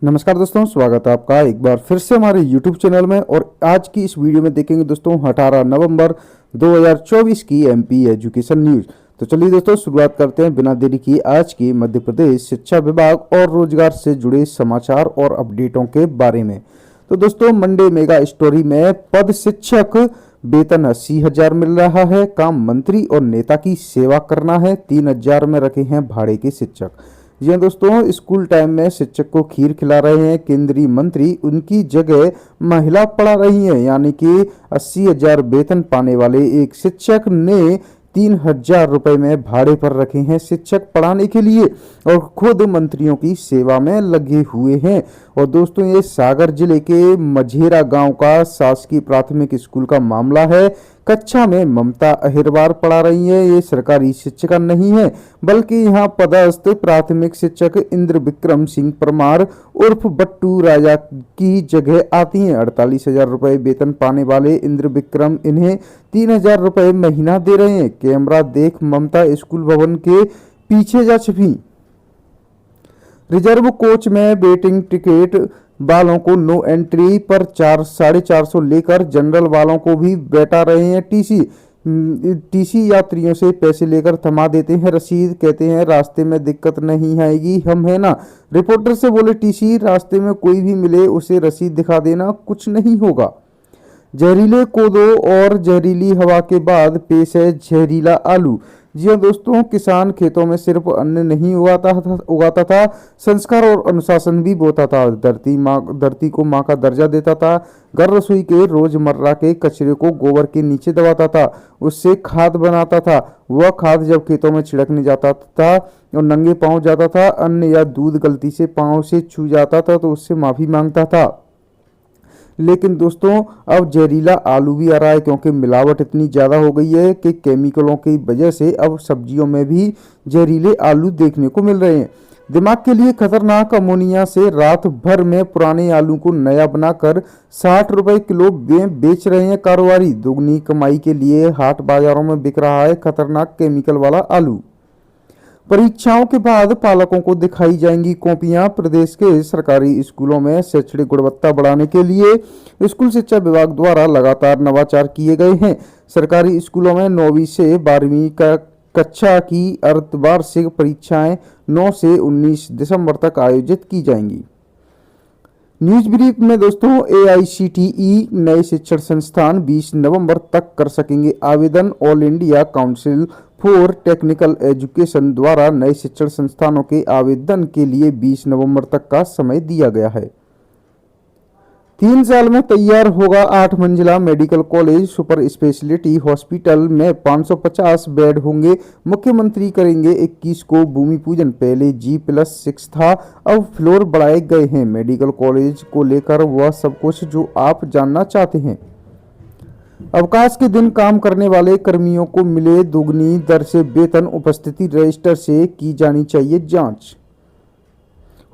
नमस्कार दोस्तों, स्वागत है आपका एक बार फिर से हमारे YouTube चैनल में। और आज की इस वीडियो में देखेंगे दोस्तों 18 नवंबर 2024 की MP एजुकेशन न्यूज। तो चलिए दोस्तों शुरुआत करते हैं बिना देरी की आज की मध्य प्रदेश शिक्षा विभाग और रोजगार से जुड़े समाचार और अपडेटों के बारे में। तो दोस्तों मंडे मेगा स्टोरी में पद शिक्षक, वेतन 80,000 मिल रहा है, काम मंत्री और नेता की सेवा करना है, 3,000 में रखे हैं भाड़े के शिक्षक। जी हाँ दोस्तों, स्कूल टाइम में शिक्षक को खीर खिला रहे हैं केंद्रीय मंत्री, उनकी जगह महिला पढ़ा रही है। यानी कि 80,000 वेतन पाने वाले एक शिक्षक ने 3,000 रुपए में भाड़े पर रखे हैं शिक्षक पढ़ाने के लिए और खुद मंत्रियों की सेवा में लगे हुए हैं। और दोस्तों ये सागर जिले के मझेरा गांव का शासकीय प्राथमिक स्कूल का मामला है। कक्षा में ममता अहिरवार पढ़ा रही है। ये सरकारी शिक्षिका नहीं है बल्कि यहाँ पदस्थ प्राथमिक शिक्षक इंद्र विक्रम सिंह परमार उर्फ बट्टू राजा की जगह आती हैं। 48,000 रुपए वेतन पाने वाले इंद्र विक्रम इन्हें 3,000 रुपए महीना दे रहे हैं। कैमरा देख ममता स्कूल भवन के पीछे जा छिपी। रिजर्व कोच में वेटिंग टिकट वालों को नो एंट्री पर 450 लेकर जनरल वालों को भी बैठा रहे हैं टीसी यात्रियों से पैसे लेकर थमा देते हैं रसीद, कहते हैं रास्ते में दिक्कत नहीं आएगी, हम है ना। रिपोर्टर से बोले टीसी, रास्ते में कोई भी मिले उसे रसीद दिखा देना, कुछ नहीं होगा। जहरीले कोदो और जहरीली हवा के बाद पेश है जहरीला आलू। जी हाँ दोस्तों, किसान खेतों में सिर्फ अन्न नहीं उगाता था, संस्कार और अनुशासन भी बोता था। धरती को माँ का दर्जा देता था। घर रसोई के रोजमर्रा के कचरे को गोबर के नीचे दबाता था, उससे खाद बनाता था। वह खाद जब खेतों में छिड़कने जाता था और नंगे पांव जाता था, अन्न या दूध गलती से पांव से छू जाता था तो उससे माफी मांगता था। लेकिन दोस्तों अब जहरीला आलू भी आ रहा है, क्योंकि मिलावट इतनी ज़्यादा हो गई है कि केमिकलों की वजह से अब सब्जियों में भी जहरीले आलू देखने को मिल रहे हैं। दिमाग के लिए खतरनाक अमोनिया से रात भर में पुराने आलू को नया बनाकर 60 रुपए किलो बेच रहे हैं कारोबारी। दोगुनी कमाई के लिए हाट बाजारों में बिक रहा है खतरनाक केमिकल वाला आलू। परीक्षाओं के बाद पालकों को दिखाई जाएंगी कॉपियां। प्रदेश के सरकारी स्कूलों में शैक्षणिक गुणवत्ता बढ़ाने के लिए स्कूल शिक्षा विभाग द्वारा लगातार नवाचार किए गए हैं। सरकारी स्कूलों में 9वीं से 12वीं कक्षा की अर्धवार्षिक परीक्षाएं 9 से 19 दिसंबर तक आयोजित की जाएंगी। न्यूज ब्रीफ में दोस्तों AICTE नए शिक्षण संस्थान 20 नवंबर तक कर सकेंगे आवेदन। All India council for technical education द्वारा नए शिक्षण संस्थानों के आवेदन के लिए 20 नवंबर तक का समय दिया गया है। 3 साल में तैयार होगा 8 मंजिला medical college. Super speciality hospital में 550 बेड होंगे। मुख्यमंत्री करेंगे 21 को भूमि पूजन। पहले G+6 था, अब फ्लोर बढ़ाए गए हैं। मेडिकल कॉलेज को लेकर वह सब कुछ जो आप जानना चाहते हैं। अवकाश के दिन काम करने वाले कर्मियों को मिले दोगुनी दर से वेतन। उपस्थिति रजिस्टर से की जानी चाहिए जांच।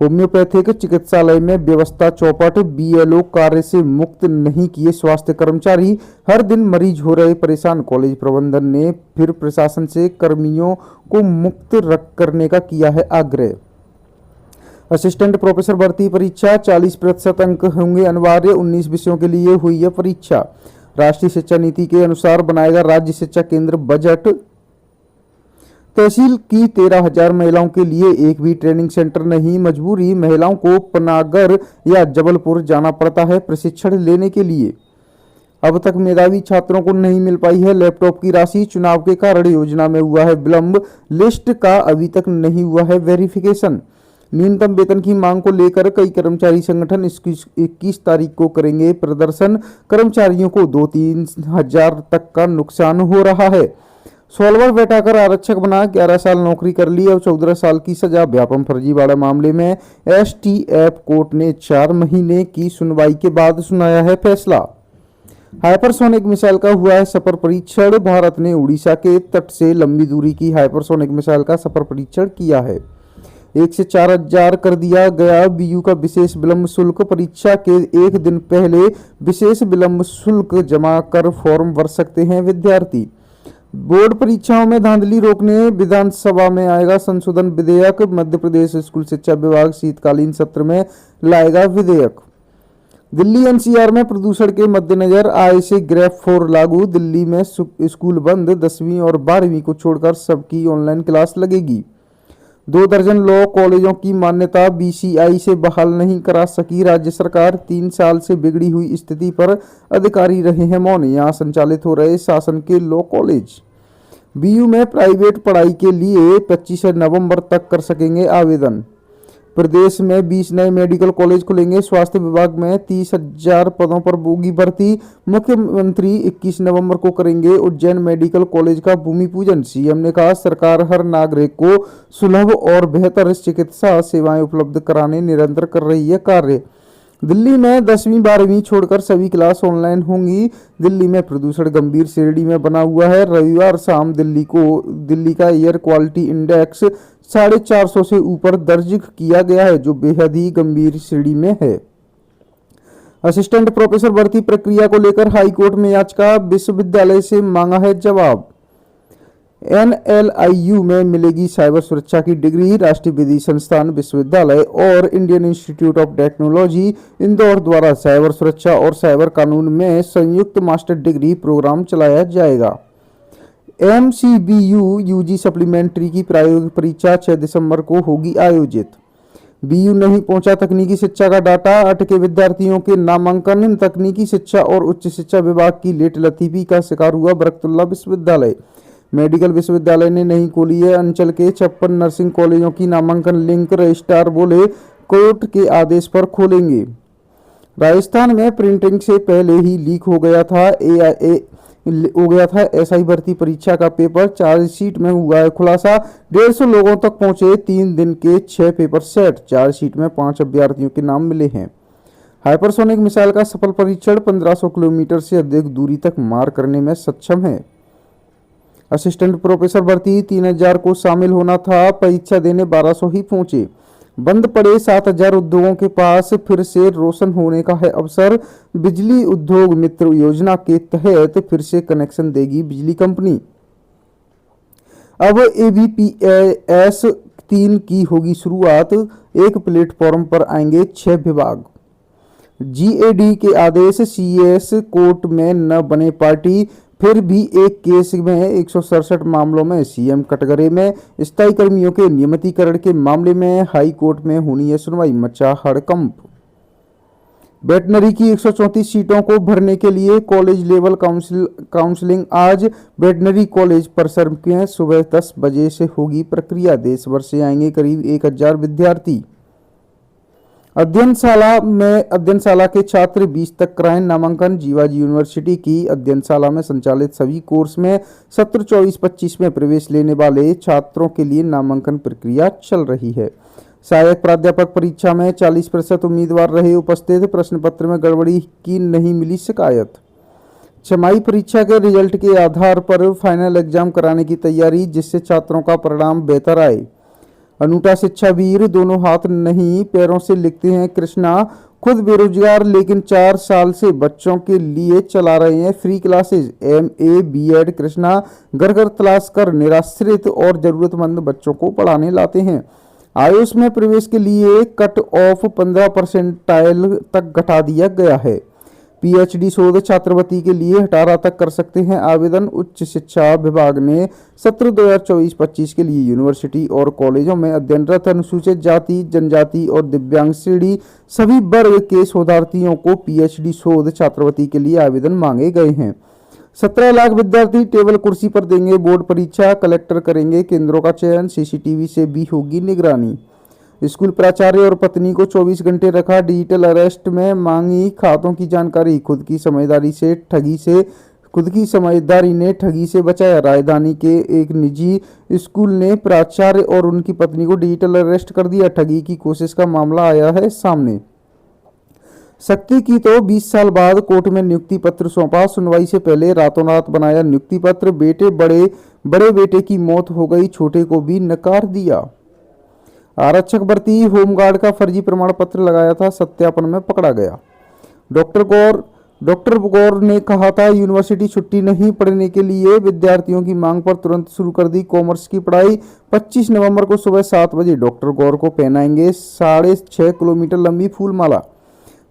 होम्योपैथिक चिकित्सालय में व्यवस्था चौपट। BLO कार्य से मुक्त नहीं किए स्वास्थ्य कर्मचारी, हर दिन मरीज हो रहे परेशान। कॉलेज प्रबंधन ने फिर प्रशासन से कर्मियों को मुक्त करने का किया है आग्रह। असिस्टेंट प्रोफेसर भर्ती परीक्षा 40% अंक होंगे अनिवार्य। 19 विषयों के लिए हुई है परीक्षा। राष्ट्रीय शिक्षा नीति के अनुसार बनाएगा राज्य शिक्षा केंद्र बजट। तहसील की 13,000 महिलाओं के लिए एक भी ट्रेनिंग सेंटर नहीं। मजबूरी महिलाओं को पनागर या जबलपुर जाना पड़ता है प्रशिक्षण लेने के लिए। अब तक मेधावी छात्रों को नहीं मिल पाई है लैपटॉप की राशि। चुनाव के कारण योजना में हुआ है विलंब। लिस्ट का अभी तक नहीं हुआ है वेरिफिकेशन। न्यूनतम वेतन की मांग को लेकर कई कर्मचारी संगठन 21 तारीख को करेंगे प्रदर्शन। कर्मचारियों को 2-3 हजार तक का नुकसान हो रहा है। सॉल्वर बैठाकर आरक्षक बना, 11 साल नौकरी कर ली, अब 14 साल की सजा। व्यापम फर्जीवाड़ा मामले में STF कोर्ट ने 4 महीने की सुनवाई के बाद सुनाया है फैसला। हाइपरसोनिक मिसाइल का हुआ है सफल परीक्षण। भारत ने उड़ीसा के तट से लंबी दूरी की हाइपरसोनिक मिसाइल का सफल परीक्षण किया है। 1 से 4,000 कर दिया गया BU का विशेष विलंब शुल्क। परीक्षा के एक दिन पहले विशेष विलंब शुल्क जमा कर फॉर्म भर सकते हैं विद्यार्थी। बोर्ड परीक्षाओं में धांधली रोकने विधानसभा में आएगा संशोधन विधेयक। मध्य प्रदेश स्कूल शिक्षा विभाग शीतकालीन सत्र में लाएगा विधेयक। दिल्ली एनसीआर में प्रदूषण के मद्देनजर आज से ग्रेड 4 लागू। दिल्ली में स्कूल बंद, 10वीं और 12वीं को छोड़कर सबकी ऑनलाइन क्लास लगेगी। 2 दर्जन लॉ कॉलेजों की मान्यता बीसीआई से बहाल नहीं करा सकी राज्य सरकार। 3 साल से बिगड़ी हुई स्थिति पर अधिकारी रहे हैं मौन। यहाँ संचालित हो रहे शासन के लॉ कॉलेज। बीयू में प्राइवेट पढ़ाई के लिए 25 नवंबर तक कर सकेंगे आवेदन। प्रदेश में 20 नए मेडिकल कॉलेज खुलेंगे। स्वास्थ्य विभाग में 30,000 पदों पर होगी भर्ती। मुख्यमंत्री 21 नवंबर को करेंगे उज्जैन मेडिकल कॉलेज का भूमि पूजन। सीएम ने कहा सरकार हर नागरिक को सुलभ और बेहतर चिकित्सा सेवाएं उपलब्ध कराने निरंतर कर रही है कार्य। दिल्ली में 10वीं 12वीं छोड़कर सभी क्लास ऑनलाइन होंगी। दिल्ली में प्रदूषण गंभीर श्रेणी में बना हुआ है। रविवार शाम दिल्ली का एयर क्वालिटी इंडेक्स 450 से ऊपर दर्ज किया गया है, जो बेहद ही गंभीर श्रेणी में है। असिस्टेंट प्रोफेसर भर्ती प्रक्रिया को लेकर हाईकोर्ट में याचिका। विश्वविद्यालय से मांगा है जवाब। NLIU में मिलेगी साइबर सुरक्षा की डिग्री। राष्ट्रीय विधि संस्थान विश्वविद्यालय और Indian institute of technology Indore द्वारा साइबर सुरक्षा और साइबर कानून में संयुक्त मास्टर डिग्री प्रोग्राम चलाया जाएगा। MCBU यूजी सप्लीमेंट्री की प्रायोगिक परीक्षा 6 दिसंबर को होगी आयोजित। बीयू नहीं पहुंचा तकनीकी शिक्षा का डाटा। अटके विद्यार्थियों के नामांकन। तकनीकी शिक्षा और उच्च शिक्षा विभाग की लेट लतीफी का शिकार हुआ बरकतुल्लाह विश्वविद्यालय। मेडिकल विश्वविद्यालय ने नहीं खोली है अंचल के 56 नर्सिंग कॉलेजों की नामांकन लिंक। रजिस्ट्रार बोले कोर्ट के आदेश पर खोलेंगे। राजस्थान में प्रिंटिंग से पहले ही लीक हो गया था एसआई भर्ती परीक्षा का पेपर। चार्जशीट में हुआ है खुलासा। 150 लोगों तक पहुंचे 3 दिन के 6 पेपर सेट। चार्जशीट में 5 अभ्यर्थियों के नाम मिले हैं। हाइपरसोनिक मिसाइल का सफल परीक्षण। 1500 किलोमीटर से अधिक दूरी तक मार करने में सक्षम है। असिस्टेंट प्रोफेसर भर्ती 3000 को शामिल होना था, परीक्षा देने 1200 ही पहुंचे। बंद पड़े 7000 उद्योगों के पास फिर से रोशन होने का है अवसर। बिजली उद्योग मित्र योजना के तहत फिर से कनेक्शन देगी बिजली कंपनी। अब ABPS 3 की होगी शुरुआत। एक प्लेटफॉर्म पर आएंगे 6 विभाग। GAD के आदेश। CS कोर्ट में न बने पार्टी। फिर भी एक केस में 167 मामलों में सीएम कटघरे में। स्थायी कर्मियों के नियमितीकरण के मामले में हाई कोर्ट में होनी है सुनवाई। मचा हड़कंप। वेटनरी की 134 सीटों को भरने के लिए कॉलेज लेवल काउंसलिंग आज। वेटनरी कॉलेज परिसर में सुबह 10 बजे से होगी प्रक्रिया। देश भर से आएंगे करीब 1000 विद्यार्थी। अध्ययनशाला के छात्र 20 तक कराएं नामांकन। जीवाजी यूनिवर्सिटी की अध्ययनशाला में संचालित सभी कोर्स में सत्र 24-25 में प्रवेश लेने वाले छात्रों के लिए नामांकन प्रक्रिया चल रही है। सहायक प्राध्यापक परीक्षा में 40% उम्मीदवार रहे उपस्थित। प्रश्न पत्र में गड़बड़ी की नहीं मिली शिकायत। छमाही परीक्षा के रिजल्ट के आधार पर फाइनल एग्जाम कराने की तैयारी, जिससे छात्रों का परिणाम बेहतर आए। अनूठा शिक्षा वीर। दोनों हाथ नहीं पैरों से लिखते हैं कृष्णा। खुद बेरोजगार लेकिन 4 साल से बच्चों के लिए चला रहे हैं free classes. MA BEd Krishna घर घर तलाश कर निराश्रित और जरूरतमंद बच्चों को पढ़ाने लाते हैं। आयुष में प्रवेश के लिए कट ऑफ 15% तक घटा दिया गया है। PhD शोध छात्रवृत्ति के लिए 18 तक कर सकते हैं आवेदन। उच्च शिक्षा विभाग ने सत्र 2024-25 के लिए यूनिवर्सिटी और कॉलेजों में अध्ययनरत अनुसूचित जाति, जनजाति और दिव्यांग श्रेणी सभी वर्ग के शोधार्थियों को PhD शोध छात्रवृत्ति के लिए आवेदन मांगे गए हैं। 17 लाख विद्यार्थी टेबल कुर्सी पर देंगे बोर्ड परीक्षा। कलेक्टर करेंगे केंद्रों का चयन। CCTV से भी होगी निगरानी। स्कूल प्राचार्य और पत्नी को 24 घंटे रखा डिजिटल अरेस्ट में। मांगी खातों की जानकारी। खुद की समझदारी ने ठगी से बचाया। राजधानी के एक निजी स्कूल ने प्राचार्य और उनकी पत्नी को डिजिटल अरेस्ट कर दिया। ठगी की कोशिश का मामला आया है सामने। शक्ति की तो 20 साल बाद कोर्ट में नियुक्ति पत्र सौंपा। सुनवाई से पहले रातों रात बनाया नियुक्ति पत्र। बड़े बेटे की मौत हो गई, छोटे को भी नकार दिया। आरक्षक भर्ती। होमगार्ड का फर्जी प्रमाण पत्र लगाया था, सत्यापन में पकड़ा गया। डॉक्टर गौर डॉक्टर गौर ने कहा था, यूनिवर्सिटी छुट्टी नहीं पढ़ने के लिए विद्यार्थियों की मांग पर तुरंत शुरू कर दी कॉमर्स की पढ़ाई। 25 नवंबर को सुबह 7 बजे डॉक्टर गौर को पहनाएंगे 6.5 किलोमीटर लंबी फूलमाला।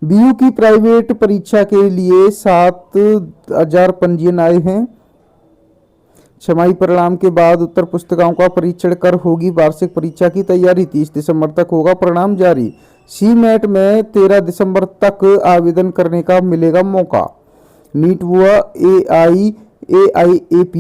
बीयू की प्राइवेट परीक्षा के लिए 7,000 पंजीयन आए हैं। छमाही परिणाम के बाद उत्तर पुस्तिकाओं का परीक्षण कर होगी वार्षिक परीक्षा की तैयारी। 30 दिसंबर तक होगा परिणाम जारी। सीमेट में 13 दिसंबर तक आवेदन करने का मिलेगा मौका। नीट व AIAP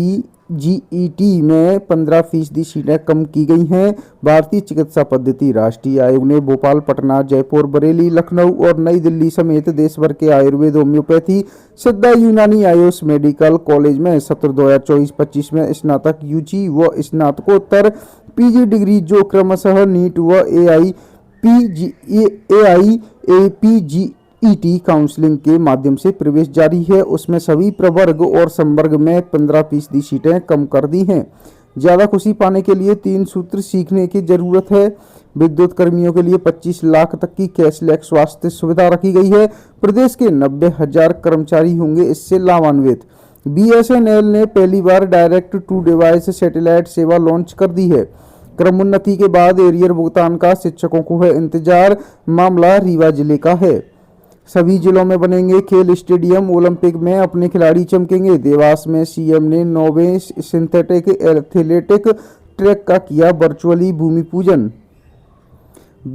GET में 15% सीटें कम की गई हैं। भारतीय चिकित्सा पद्धति राष्ट्रीय आयोग ने भोपाल, पटना, जयपुर, बरेली, लखनऊ और नई दिल्ली समेत देश भर के आयुर्वेद, होम्योपैथी, सिद्धा, यूनानी, आयुष मेडिकल कॉलेज में सत्र 2024-25 में स्नातक, यूजी व स्नातकोत्तर PG डिग्री जो क्रमशः नीट व AIAP GET काउंसलिंग के माध्यम से प्रवेश जारी है, उसमें सभी प्रवर्ग और संवर्ग में 15% सीटें कम कर दी हैं। ज़्यादा खुशी पाने के लिए 3 सूत्र सीखने की जरूरत है। विद्युत कर्मियों के लिए 25 लाख तक की कैशलेस स्वास्थ्य सुविधा रखी गई है। प्रदेश के 90,000 कर्मचारी होंगे इससे लाभान्वित। BSNL ने पहली बार डायरेक्ट टू डिवाइस सैटेलाइट सेवा लॉन्च कर दी है। क्रमोन्नति के बाद एरियर भुगतान का शिक्षकों को है इंतजार। मामला रीवा जिले का है। सभी जिलों में बनेंगे खेल स्टेडियम। ओलंपिक में अपने खिलाड़ी चमकेंगे। देवास में CM ने 9वें सिंथेटिक एथलेटिक ट्रैक का किया वर्चुअली भूमि पूजन।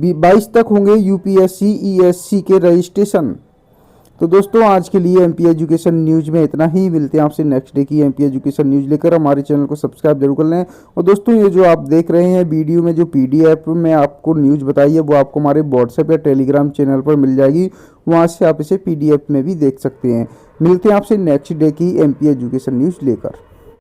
22 तक होंगे UPSC ESC के रजिस्ट्रेशन। तो दोस्तों आज के लिए MP एजुकेशन न्यूज में इतना ही। मिलते हैं आपसे नेक्स्ट डे की MP एजुकेशन न्यूज लेकर। हमारे चैनल को सब्सक्राइब जरूर कर लें। और दोस्तों ये जो आप देख रहे हैं वीडियो में जो PDF में आपको न्यूज बताई है वो आपको हमारे WhatsApp या टेलीग्राम चैनल पर मिल जाएगी। वहाँ से आप इसे PDF में भी देख सकते हैं। मिलते हैं आपसे नेक्स्ट डे की MP एजुकेशन न्यूज लेकर।